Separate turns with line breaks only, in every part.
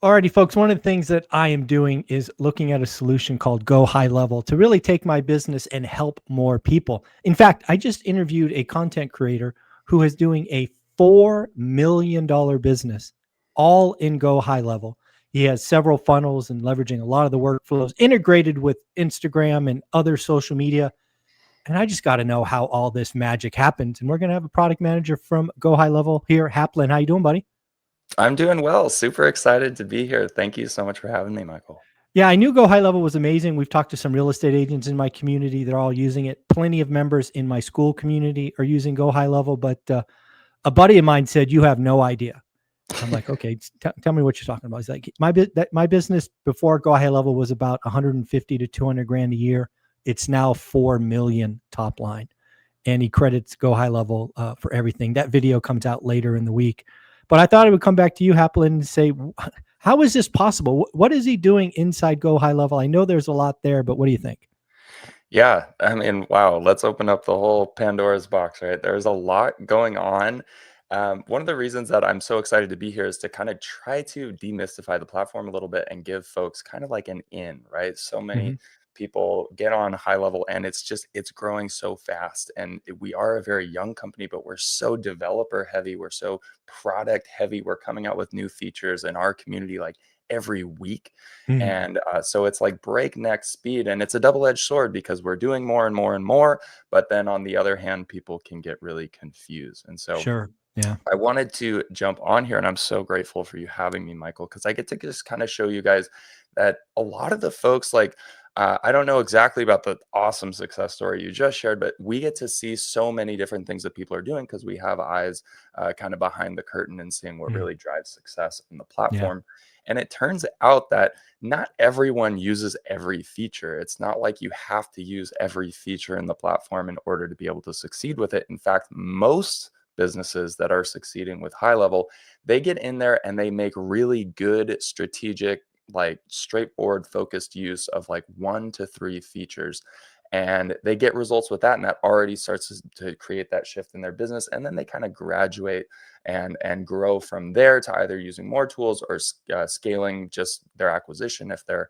Alrighty, folks. One of the things that I am doing is looking at a solution called Go High Level to really take my business and help more people. In fact, I just interviewed a content creator who is doing a $4 million business all in Go High Level. He has several funnels and leveraging a lot of the workflows integrated with Instagram and other social media. And I just got to know how all this magic happens. And we're going to have a product manager from Go High Level here. Haplin, how you doing, buddy?
I'm doing well. Super excited to be here. Thank you so much for having me, Michael.
Yeah, I knew Go High Level was amazing. We've talked to some real estate agents in my community. They're all using it. Plenty of members in my school community are using Go High Level, but a buddy of mine said, "You have no idea." I'm like, "Okay, tell me what you're talking about." He's like, my business before Go High Level was about 150 to 200 grand a year. It's now 4 million top line, and he credits Go High Level for everything. That video comes out later in the week, but I thought I would come back to you, Haplin, and say, how is this possible? What is he doing inside Go High Level? I know there's a lot there, but what do you think?
Yeah, I mean, wow, let's open up the whole Pandora's box, right? There's a lot going on. One of the reasons that I'm so excited to be here is to kind of try to demystify the platform a little bit and give folks kind of like an in, right? So many
Hmm.
people get on high level and it's growing so fast. And we are a very young company, but we're so developer heavy. We're so product heavy. We're coming out with new features in our community like every week.
Hmm.
And so it's like breakneck speed, and it's a double-edged sword because we're doing more and more and more. But then on the other hand, people can get really confused. And so
Sure. Yeah.
I wanted to jump on here, and I'm so grateful for you having me, Michael, because I get to just kind of show you guys that a lot of the folks, like, I don't know exactly about the awesome success story you just shared, but we get to see so many different things that people are doing because we have eyes kind of behind the curtain and seeing what
Mm.
really drives success in the
Yeah.
platform. And it turns out that not everyone uses every feature. It's not like you have to use every feature in the platform in order to be able to succeed with it. In fact, most businesses that are succeeding with high level, they get in there and they make really good strategic, like straightforward focused use of like 1 to 3 features, and they get results with that, and that already starts to create that shift in their business. And then they kind of graduate and grow from there to either using more tools or scaling just their acquisition if they're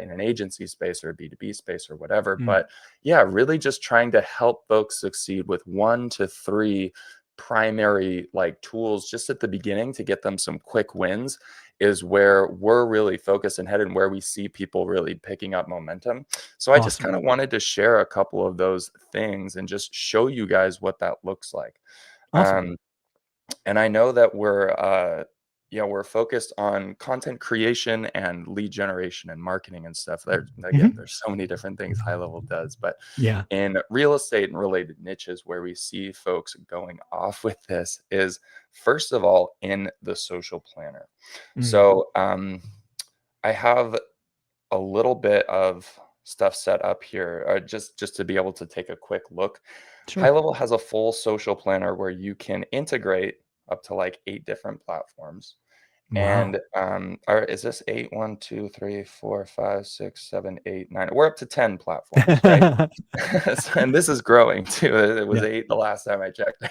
in an agency space or a B2B space or whatever.
Mm.
But yeah, really just trying to help folks succeed with 1 to 3 primary like tools just at the beginning to get them some quick wins is where we're really focused and headed, and where we see people really picking up momentum. So I just
Awesome.
kind of wanted to share a couple of those things and just show you guys what that looks like.
Awesome.
Um, and I know that we're focused on content creation and lead generation and marketing and stuff. There again,
Hmm.
there's so many different things high level does, but
Yeah.
in real estate and related niches where we see folks going off with this is first of all in the social planner.
Mm.
So I have a little bit of stuff set up here, just to be able to take a quick look. High
Sure.
Level has a full social planner where you can integrate up to like 8 different platforms.
Wow.
And is this eight? 1, 2, 3, 4, 5, 6, 7, 8, 9? We're up to 10 platforms, right? And this is growing too. It was
Yeah.
8 the last time I checked.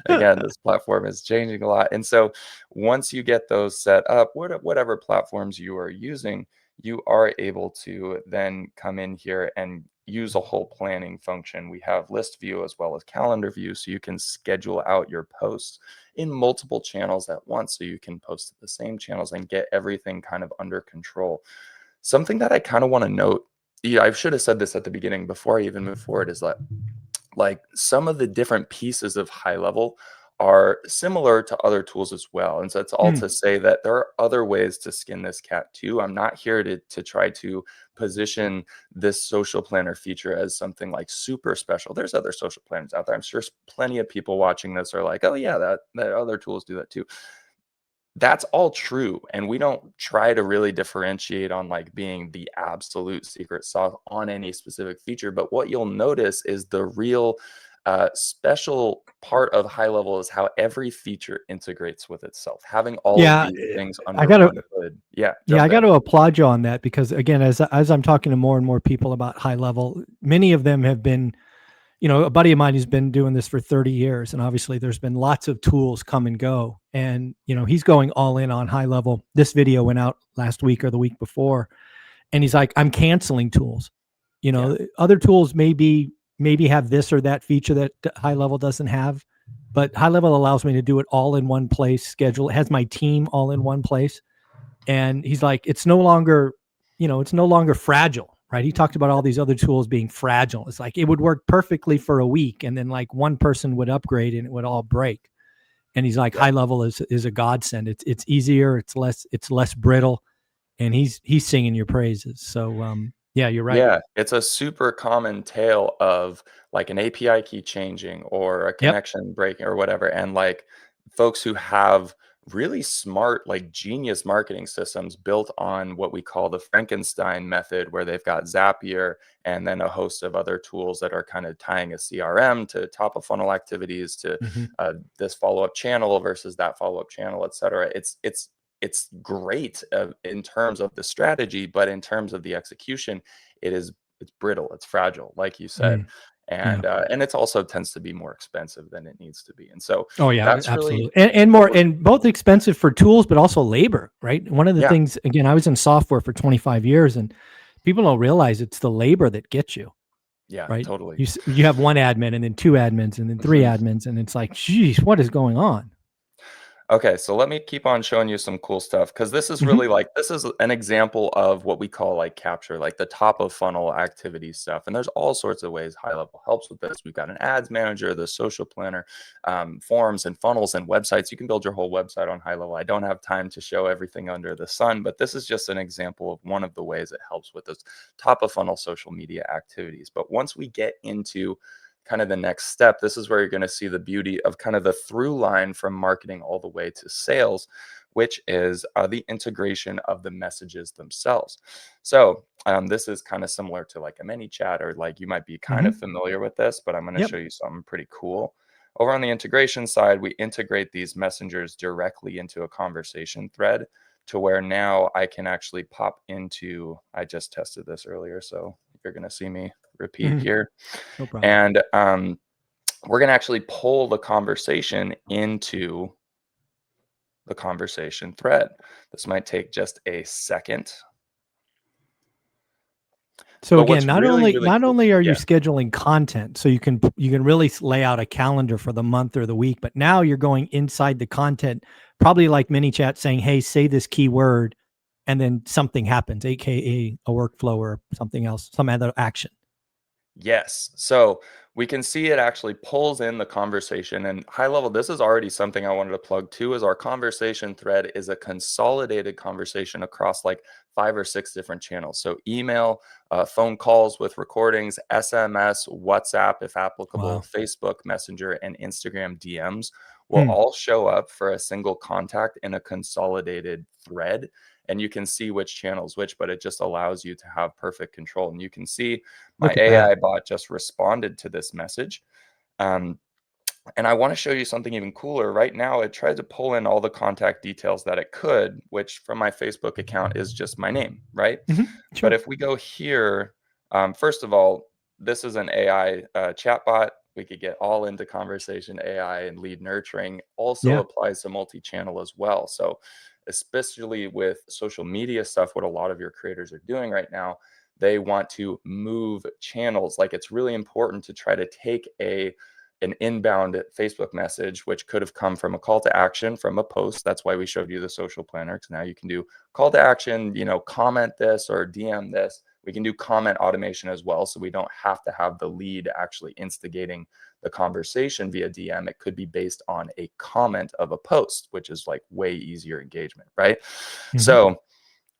Again, this platform is changing a lot. And so once you get those set up, whatever platforms you are using, you are able to then come in here and use a whole planning function. We have list view as well as calendar view, so you can schedule out your posts in multiple channels at once, so you can post to the same channels and get everything kind of under control. Something that I kind of want to note, yeah, I should have said this at the beginning before I even move forward, is that like some of the different pieces of high level are similar to other tools as well. And so it's all
Mm.
to say that there are other ways to skin this cat too. I'm not here to try to position this social planner feature as something like super special. There's other social planners out there. I'm sure plenty of people watching this are like, oh yeah, that other tools do that too. That's all true, and we don't try to really differentiate on, like, being the absolute secret sauce on any specific feature, but what you'll notice is the real, special part of high level is how every feature integrates with itself, having all of
Yeah.
these things
I
under
gotta.
one hood. Yeah,
Yeah, I
jump
got
in.
to applaud you on that because again, as I'm talking to more and more people about high level, many of them have been a buddy of mine who's been doing this for 30 years, and obviously there's been lots of tools come and go. And, he's going all in on high level. This video went out last week or the week before, and he's like, I'm canceling tools.
Yeah.
Other tools maybe have this or that feature that high level doesn't have, but high level allows me to do it all in one place, schedule. It has my team all in one place. And he's like, it's no longer fragile, right? He talked about all these other tools being fragile. It's like it would work perfectly for a week, and then like one person would upgrade and it would all break. And he's like,
Yeah.
high level is a godsend. It's easier, it's less brittle, and he's singing your praises. So yeah, you're right.
Yeah, it's a super common tale of like an API key changing or a
Yep.
connection breaking or whatever. And like folks who have really smart, like genius marketing systems built on what we call the Frankenstein method, where they've got Zapier and then a host of other tools that are kind of tying a CRM to top of funnel activities to
Mm-hmm.
this follow up channel versus that follow up channel, et cetera. It's great in terms of the strategy, but in terms of the execution, it's brittle, it's fragile, like you said,
Mm, yeah.
and it's also tends to be more expensive than it needs to be. And so
Oh yeah,
that's really
absolutely. And
what
more,
we're
and both expensive for tools, but also labor, right? One of the
yeah,
things, again, I was in software for 25 years, and people don't realize it's the labor that gets you,
yeah,
right?
totally.
You have one admin and then two admins and then three
Mhm.
admins, and it's like, geez, what is going on?
Okay, so let me keep on showing you some cool stuff because this is
Hmm.
really like this is an example of what we call like capture, like the top of funnel activity stuff. And there's all sorts of ways high level helps with this. We've got an ads manager, the social planner, forms and funnels and websites. You can build your whole website on high level. I don't have time to show everything under the sun, but this is just an example of one of the ways it helps with those top of funnel social media activities. But once we get into kind of the next step, this is where you're going to see the beauty of kind of the through line from marketing all the way to sales, which is the integration of the messages themselves. So this is kind of similar to like a mini chat, or like you might be kind of
Hmm.
familiar with this, but I'm going to
Yep.
show you something pretty cool. Over on the integration side, we integrate these messengers directly into a conversation thread, to where now I can actually pop into, I just tested this earlier, so you're going to see me repeat
Hmm.
here.
No problem.
And we're going to actually pull the conversation into the conversation thread. This might take just a second,
So
but
again,
what's really, really
not
cool.
only are you
Yeah.
scheduling content, so you can really lay out a calendar for the month or the week, but now you're going inside the content, probably like mini chat, saying, "Hey, say this keyword," and then something happens, aka a workflow or something else, some other action.
Yes. So we can see it actually pulls in the conversation, and high level. This is already something I wanted to plug too, is our conversation thread is a consolidated conversation across like 5 or 6 different channels. So email, phone calls with recordings, SMS, WhatsApp, if applicable,
Wow.
Facebook Messenger, and Instagram DMs will
Hmm.
all show up for a single contact in a consolidated thread. And you can see which channels which, but it just allows you to have perfect control. And you can see my
Look at that.
AI bot just responded to this message. Um, and I want to show you something even cooler. Right now, it tried to pull in all the contact details that it could, which from my Facebook account is just my name, right?
Hmm.
But
Sure.
if we go here, first of all, this is an AI chatbot. We could get all into conversation AI and lead nurturing. Also
Yeah.
applies to multi-channel as well. So, especially with social media stuff, what a lot of your creators are doing right now, they want to move channels. Like it's really important to try to take an inbound Facebook message, which could have come from a call to action from a post. That's why we showed you the social planner, because now you can do call to action, comment this or DM this. We can do comment automation as well. So we don't have to have the lead actually instigating the conversation via DM. It could be based on a comment of a post, which is like way easier engagement, right?
Hmm.
So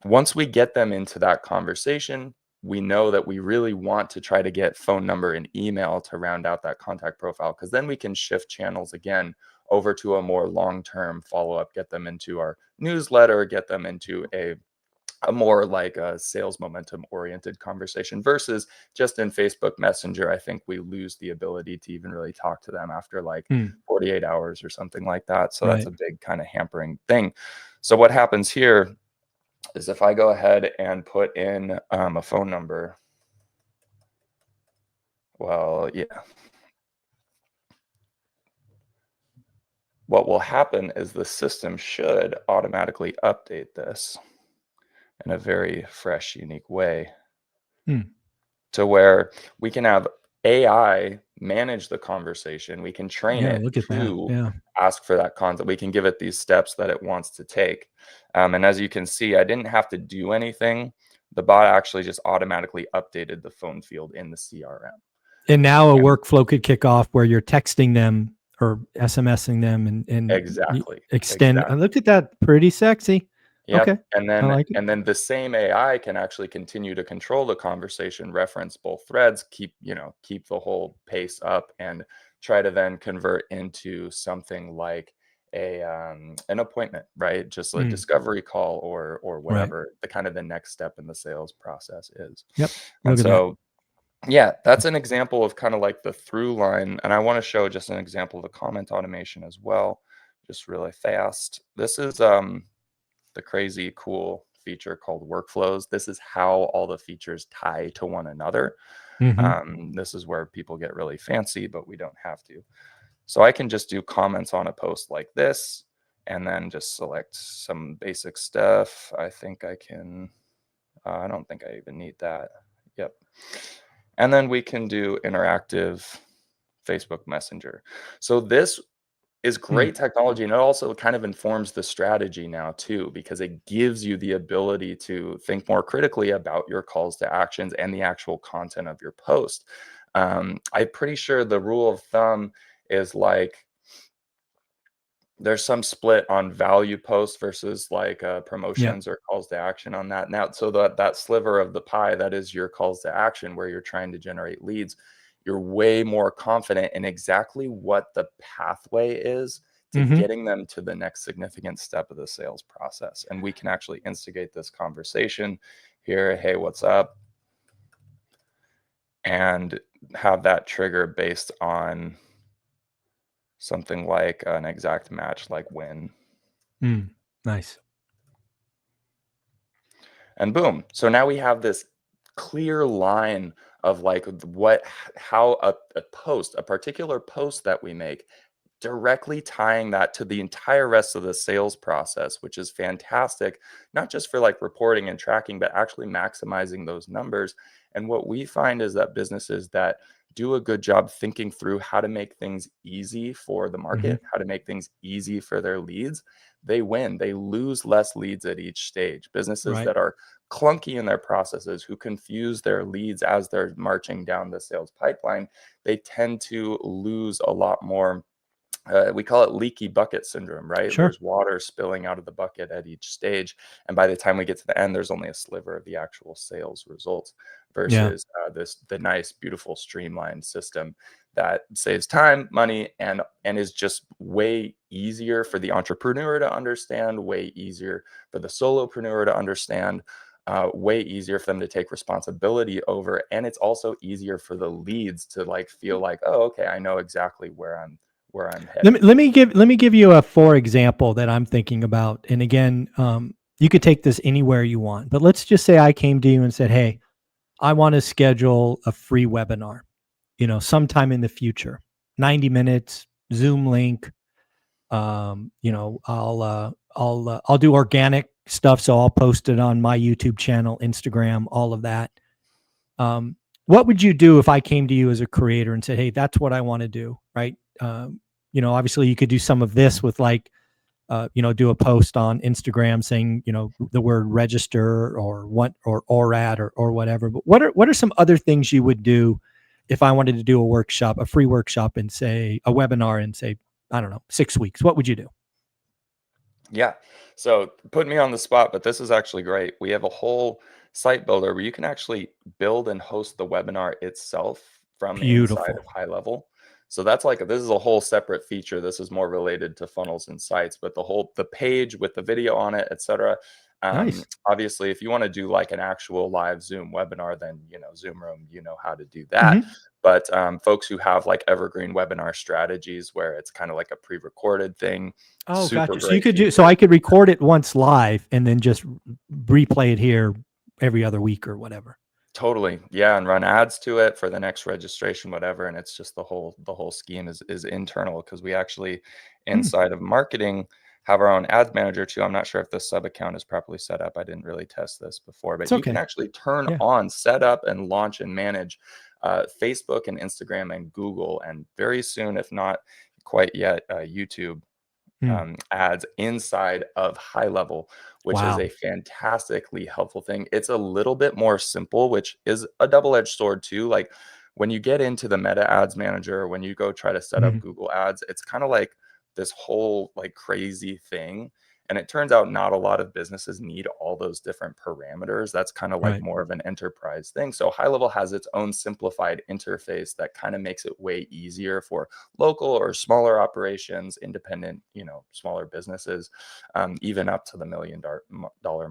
once we get them into that conversation, we know that we really want to try to get phone number and email to round out that contact profile, because then we can shift channels again over to a more long-term follow-up, get them into our newsletter, get them into a more like a sales momentum oriented conversation versus just in Facebook Messenger. I think we lose the ability to even really talk to them after like
Hmm.
48 hours or something like that. So that's
Right.
a big kind of hampering thing. So what happens here is if I go ahead and put in a phone number, well, yeah. what will happen is the system should automatically update this in a very fresh, unique way
Hmm.
to where we can have AI manage the conversation. We can train
Yeah,
it
look at that.
to
Yeah.
ask for that content. We can give it these steps that it wants to take. And as you can see, I didn't have to do anything. The bot actually just automatically updated the phone field in the CRM.
And now a
And
workflow could kick off where you're texting them or SMSing them and
exactly,
extend.
exactly.
Look at that. Pretty sexy.
Yep,
Okay. I like it.
and then the same AI can actually continue to control the conversation, reference both threads, keep the whole pace up, and try to then convert into something like an appointment, right? Just a
Mm,
discovery call or
right.
whatever the kind of the next step in the sales process is.
Yep.
And
Look at that.
so, yeah, that's an example of kind of like the through line, and I want to show just an example of the comment automation as well, just really fast. This is the crazy cool feature called workflows. This is how all the features tie to one another.
Hmm.
This is where people get really fancy, but we don't have to. So I can just do comments on a post like this and then just select some basic stuff. I think I can, I don't think I even need that. Yep. And then we can do interactive Facebook Messenger. So this is
Mm,
great technology, and it also kind of informs the strategy now too, because it gives you the ability to think more critically about your calls to actions and the actual content of your post. I'm pretty sure the rule of thumb is like there's some split on value posts versus like
yeah.
promotions or calls to action on that. Now, so that sliver of the pie that is your calls to action, where you're trying to generate leads, you're way more confident in exactly what the pathway is to
Hmm.
getting them to the next significant step of the sales process. And we can actually instigate this conversation here. Hey, what's up? And have that trigger based on something like an exact match, like when.
Mm, nice.
And boom. So now we have this clear line of like what how a post, a particular post that we make, directly tying that to the entire rest of the sales process, which is fantastic, not just for like reporting and tracking, but actually maximizing those numbers. And what we find is that businesses that do a good job thinking through how to make things easy for the
Hmm.
market, how to make things easy for their leads, they win. They lose less leads at each stage. Businesses
Right.
that are clunky in their processes, who confuse their leads as they're marching down the sales pipeline, they tend to lose a lot more. We call it leaky bucket syndrome, right?
Sure.
There's water spilling out of the bucket at each stage. And by the time we get to the end, there's only a sliver of the actual sales results
Yeah.
versus the nice, beautiful, streamlined system that saves time, money, and is just way easier for the entrepreneur to understand, way easier for the solopreneur to understand, way easier for them to take responsibility over. And it's also easier for the leads to like feel like, oh, okay, I know exactly where I'm
Let me
headed.
let me give let me give you a for example that I'm thinking about. And again, you could take this anywhere you want. But let's just say I came to you and said, "Hey, I want to schedule a free webinar, sometime in the future, 90 minutes, Zoom link. I'll do organic stuff, so I'll post it on my YouTube channel, Instagram, all of that." What would you do if I came to you as a creator and said, "Hey, that's what I want to do," right? Obviously you could do some of this with like, do a post on Instagram saying, the word register or what, or ORAD or whatever. But what are some other things you would do if I wanted to do a workshop, a free workshop, and say a webinar and say, I don't know, 6 weeks? What would you do?
Yeah. So put me on the spot, but this is actually great. We have a whole site builder where you can actually build and host the webinar itself from inside
Beautiful.
of High Level. So that's like this is a whole separate feature. This is more related to funnels and sites, but the page with the video on it, etc.
Nice.
Obviously, if you want to do like an actual live Zoom webinar, then Zoom Room, you know how to do that.
Hmm.
But folks who have like evergreen webinar strategies where it's kind of like a pre-recorded thing,
Oh,
super
gotcha. So you
great
could do, so
feature.
I could record it once live and then just replay it here every other week or whatever.
Totally. Yeah, and run ads to it for the next registration, whatever. And it's just the whole scheme is internal because we actually
Hmm,
inside of marketing have our own ads manager too. I'm not sure if the sub account is properly set up. I didn't really test this before,
it's
but you can
okay.
actually turn
Yeah.
on, set up, and launch and manage Facebook and Instagram and Google, and very soon, if not quite yet, YouTube
Mm.
ads inside of High Level, which is
Wow.
a fantastically helpful thing. It's a little bit more simple, which is a double-edged sword too. Like when you get into the Meta Ads Manager, when you go try to set up
Mhm.
Google Ads, it's kind of like this whole like crazy thing. And it turns out not a lot of businesses need all those different parameters. That's kind of like
Right.
more of an enterprise thing. So High Level has its own simplified interface that kind of makes it way easier for local or smaller operations, independent, smaller businesses, even up to the $1 million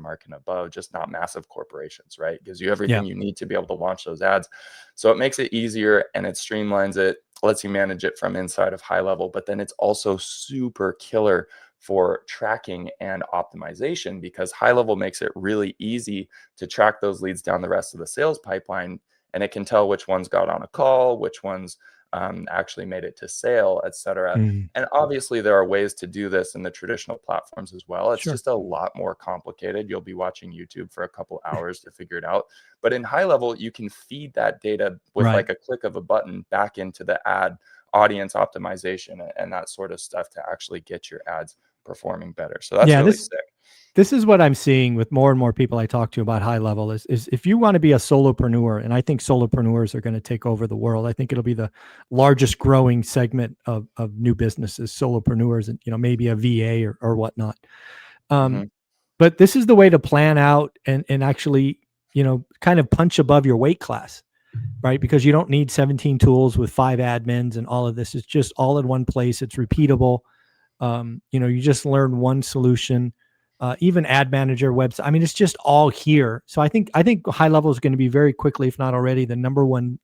mark and above, just not massive corporations, right? Gives you
Yeah.
everything you need to be able to launch those ads. So it makes it easier and it streamlines it, lets you manage it from inside of High Level, but then it's also super killer for tracking and optimization because High Level makes it really easy to track those leads down the rest of the sales pipeline. And it can tell which ones got on a call, which ones actually made it to sale, et cetera.
Mm.
And obviously, there are ways to do this in the traditional platforms as well. It's
Sure.
just a lot more complicated. You'll be watching YouTube for a couple hours to figure it out. But in High Level, you can feed that data with
Right.
like a click of a button back into the ad audience optimization and that sort of stuff to actually get your ads performing better. So that's
Yeah.
really
This
sick.
this is what I'm seeing with more and more people I talk to about High Level is if you want to be a solopreneur, and I think solopreneurs are going to take over the world. I think it'll be the largest growing segment of new businesses, solopreneurs, and maybe a VA or whatnot. Um,
Mhm.
but this is the way to plan out and actually kind of punch above your weight class, right? Because you don't need 17 tools with 5 admins and all of this. It's just all in one place. It's repeatable. You just learn one solution. Even ad manager website. I mean, it's just all here. So I think High Level is going to be very quickly, if not already, the number one.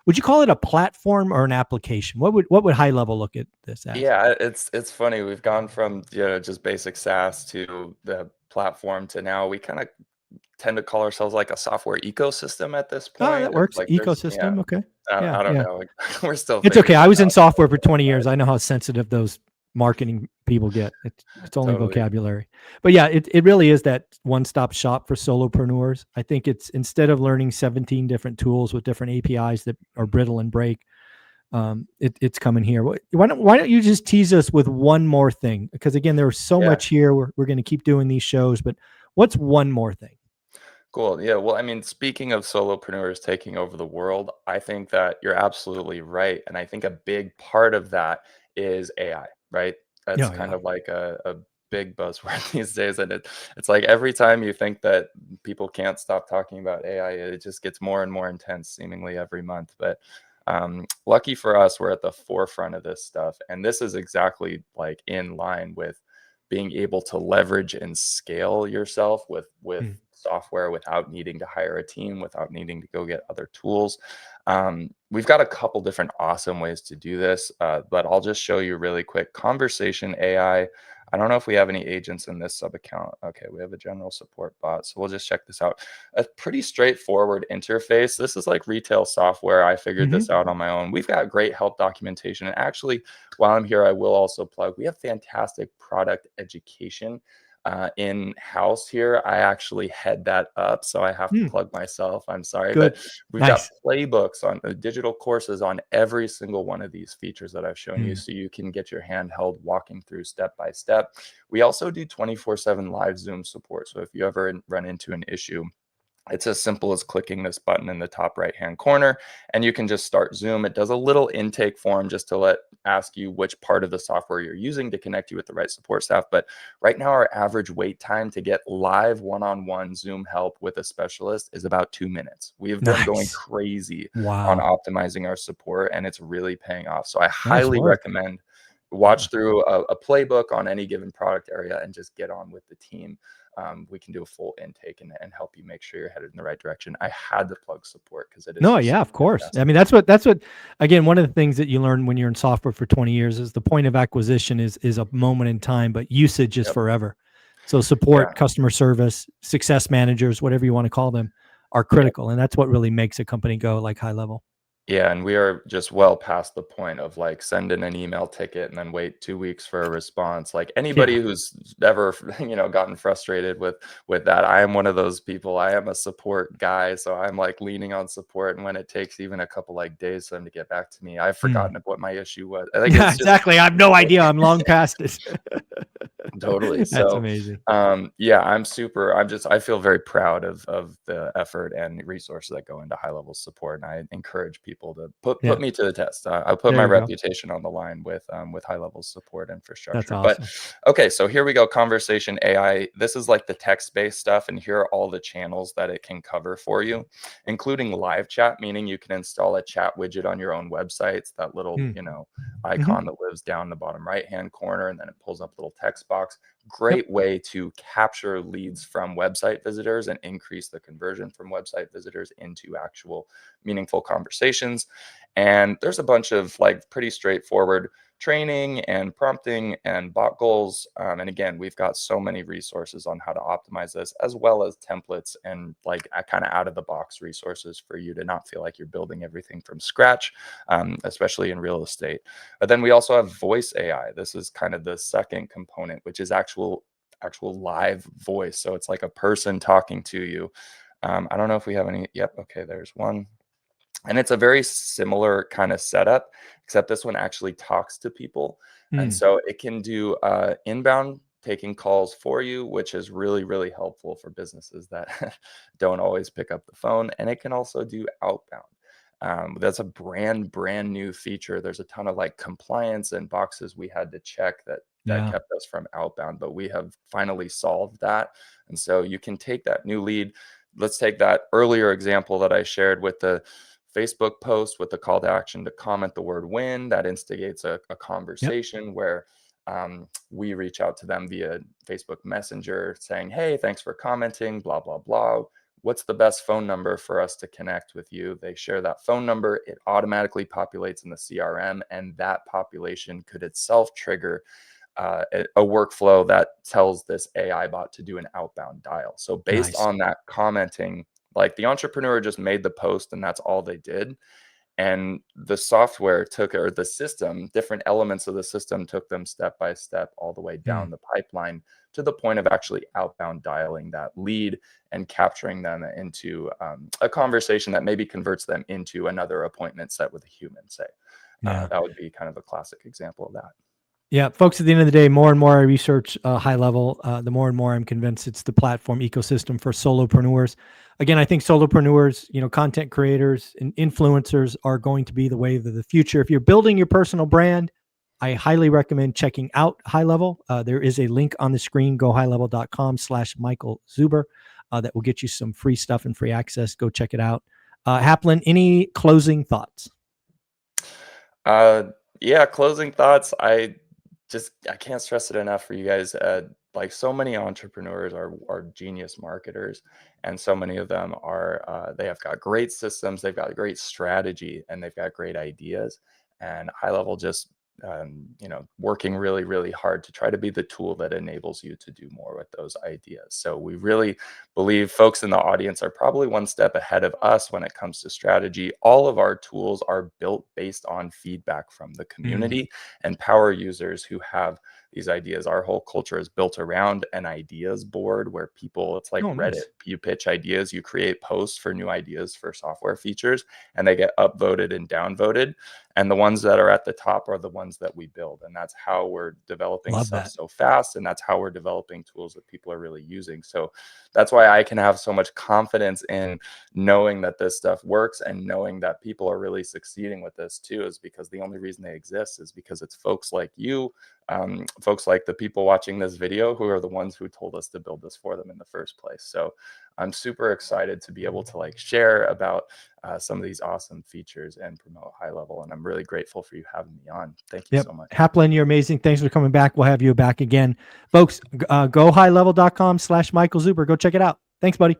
Would you call it a platform or an application? What would High Level look at this as?
Yeah, it's funny. We've gone from, just basic SaaS to the platform to now we kind of tend to call ourselves like a software ecosystem at this
Oh,
point.
that
It's
works.
like
Ecosystem. Okay. Yeah.
I don't
Yeah.
know. We're still
It's okay.
figuring
I
that
was in
out.
software for 20 years. I know how sensitive those marketing people get. It's only
Totally.
vocabulary. But yeah, it really is that one-stop shop for solopreneurs. I think it's instead of learning 17 different tools with different APIs that are brittle and break, it's coming here. Why don't you just tease us with one more thing? Because again, there's so
Yeah.
much here. We're going to keep doing these shows, but what's one more thing?
Cool. Yeah. Well, I mean, speaking of solopreneurs taking over the world, I think that you're absolutely right. And I think a big part of that is AI, right? That's
Oh
kind
yeah.
of like a big buzzword these days. And it's like every time you think that people can't stop talking about AI, it just gets more and more intense seemingly every month. But lucky for us, we're at the forefront of this stuff. And this is exactly like in line with being able to leverage and scale yourself with
Mm.
software without needing to hire a team, without needing to go get other tools. We've got a couple different awesome ways to do this, but I'll just show you really quick. Conversation AI. I don't know if we have any agents in this sub account. Okay, we have a general support bot. So we'll just check this out. A pretty straightforward interface. This is like retail software. I figured
Hmm.
this out on my own. We've got great help documentation. And actually, while I'm here, I will also plug we have fantastic product education in house here. I actually head that up, so I have to
Mm.
plug myself. I'm sorry, but
Good.
we've got
Nice.
playbooks on digital courses on every single one of these features that I've shown you,
Mm.
so you can get your handheld walking through step by step. We also do 24/7 live Zoom support, so if you ever run into an issue, it's as simple as clicking this button in the top right hand corner and you can just start Zoom. It does a little intake form just to ask you which part of the software you're using to connect you with the right support staff. But right now, our average wait time to get live one-on-one Zoom help with a specialist is about 2 minutes. We have been going
Nice.
crazy on
Wow.
optimizing our support and it's really paying off. So I
Nice
highly
work.
recommend
Yeah.
watch through a playbook on any given product area and just get on with the team. We can do a full intake and help you make sure you're headed in the right direction. I had to plug support because it is
No,
just
yeah,
so
of course. I
fantastic.
mean, that's what again, one of the things that you learn when you're in software for 20 years is the point of acquisition is a moment in time, but usage is
Yep.
forever. So
Yeah.
support, customer service, success managers, whatever you want to call them, are critical. And that's what really makes a company go like high level.
Yeah, and we are just well past the point of like send in an email ticket and then wait 2 weeks for a response. Like
Yeah.
anybody who's ever, gotten frustrated with that, I am one of those people. I am a support guy, so I'm like leaning on support. And when it takes even a couple like days for them to get back to me, I've
Mm.
forgotten what my issue was. I think
Yeah,
it's just
exactly. I have no idea. I'm long past it.
totally.
That's
So,
amazing.
yeah, I feel very proud of the effort and resources that go into high level support. And I encourage people to put
Yeah.
me to the test. I put
There
my
you go.
reputation on the line with high level support
That's
infrastructure. But
awesome.
okay, so here we go. Conversation AI. This is like the text based stuff, and here are all the channels that it can cover for you, including live chat, meaning you can install a chat widget on your own website. It's that little,
Mm. Hmm.
icon that lives down the bottom right hand corner, and then it pulls up a little text box.
Yep.
Great way to capture leads from website visitors and increase the conversion from website visitors into actual meaningful conversations. And there's a bunch of like pretty straightforward training and prompting and bot goals. And again, we've got so many resources on how to optimize this, as well as templates and like kind of out of the box resources for you to not feel like you're building everything from scratch, especially in real estate. But then we also have voice AI. This is kind of the second component, which is actual live voice. So it's like a person talking to you. I don't know if we have any. Yep. Okay. There's one. And it's a very similar kind of setup, except this one actually talks to people. And
Mm.
so it can do inbound taking calls for you, which is really, really helpful for businesses that don't always pick up the phone. And it can also do outbound. That's a brand new feature. There's a ton of like compliance and boxes we had to check that
Yeah.
kept us from outbound, but we have finally solved that. And so you can take that new lead. Let's take that earlier example that I shared with the Facebook post with the call to action to comment the word win. That instigates a
Yep.
conversation where we reach out to them via Facebook Messenger saying, hey, thanks for commenting, blah, blah, blah. What's the best phone number for us to connect with you? They share that phone number. It automatically populates in the CRM, and that population could itself trigger a workflow that tells this AI bot to do an outbound dial. So based
Nice.
on that commenting, like the entrepreneur just made the post and that's all they did. And the software took, or the system, different elements of the system took them step by step all the way
Mm.
down the pipeline to the point of actually outbound dialing that lead and capturing them into a conversation that maybe converts them into another appointment set with a human, say.
Yeah.
That would be kind of a classic example of that.
Yeah, folks, at the end of the day, more and more I research high level, the more and more I'm convinced it's the platform ecosystem for solopreneurs. Again, I think solopreneurs, content creators and influencers are going to be the wave of the future. If you're building your personal brand, I highly recommend checking out High Level. There is a link on the screen, gohighlevel.com/Michael Zuber, that will get you some free stuff and free access. Go check it out. Haplin, any closing thoughts?
Uh, yeah, closing thoughts. I can't stress it enough for you guys. Like so many entrepreneurs are genius marketers, and so many of them are they have got great systems, they've got great strategy, and they've got great ideas. And high level just working really, really hard to try to be the tool that enables you to do more with those ideas. So we really believe folks in the audience are probably one step ahead of us when it comes to strategy. All of our tools are built based on feedback from the
Mm.
community and power users who have these ideas. Our whole culture is built around an ideas board where it's like
Oh,
Reddit.
nice.
You pitch ideas, you create posts for new ideas for software features, and they get upvoted and downvoted. And the ones that are at the top are the ones that we build. And that's how we're developing
Love
stuff
that.
so fast. And that's how we're developing tools that people are really using. So that's why I can have so much confidence in knowing that this stuff works and knowing that people are really succeeding with this too, is because the only reason they exist is because it's folks like you, folks like the people watching this video who are the ones who told us to build this for them in the first place. So I'm super excited to be able to like share about some of these awesome features and promote high level. And I'm really grateful for you having me on. Thank you
Yep.
so much.
Haplin, you're amazing. Thanks for coming back. We'll have you back again. Folks, go highlevel.com/Michael Zuber. Go check it out. Thanks, buddy.